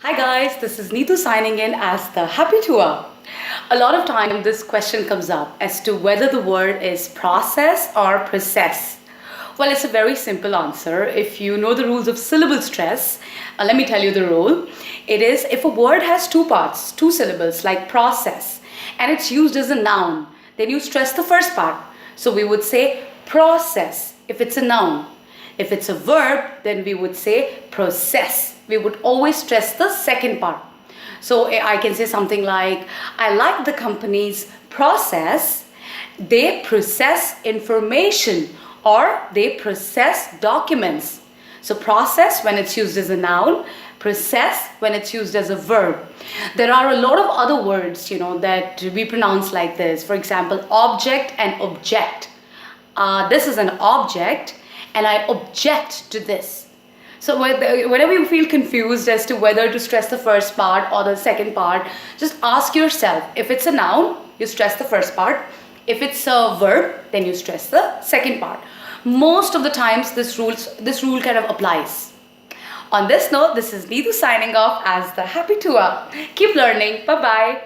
Hi guys, this is Neetu signing in as the Happy Tour. A lot of time this question comes up as to whether the word is process or proCESS. Well, it's a very simple answer. If you know the rules of syllable stress, let me tell you the rule. It is if a word has two parts, two syllables like process, and it's used as a noun, then you stress the first part. So we would say proCESS if it's a noun. If it's a verb, then we would say proCESS. We would always stress the second part. So I can say something like, I like the company's process. They process information or they process documents. So process when it's used as a noun, proCESS when it's used as a verb. There are a lot of other words, that we pronounce like this. For example, object and object. This is an object and I object to this. So whenever you feel confused as to whether to stress the first part or the second part, just ask yourself. If it's a noun, you stress the first part. If it's a verb, then you stress the second part. Most of the times this rule kind of applies. On this note, this is Neetu signing off as the Happy Tour. Keep learning. Bye-bye.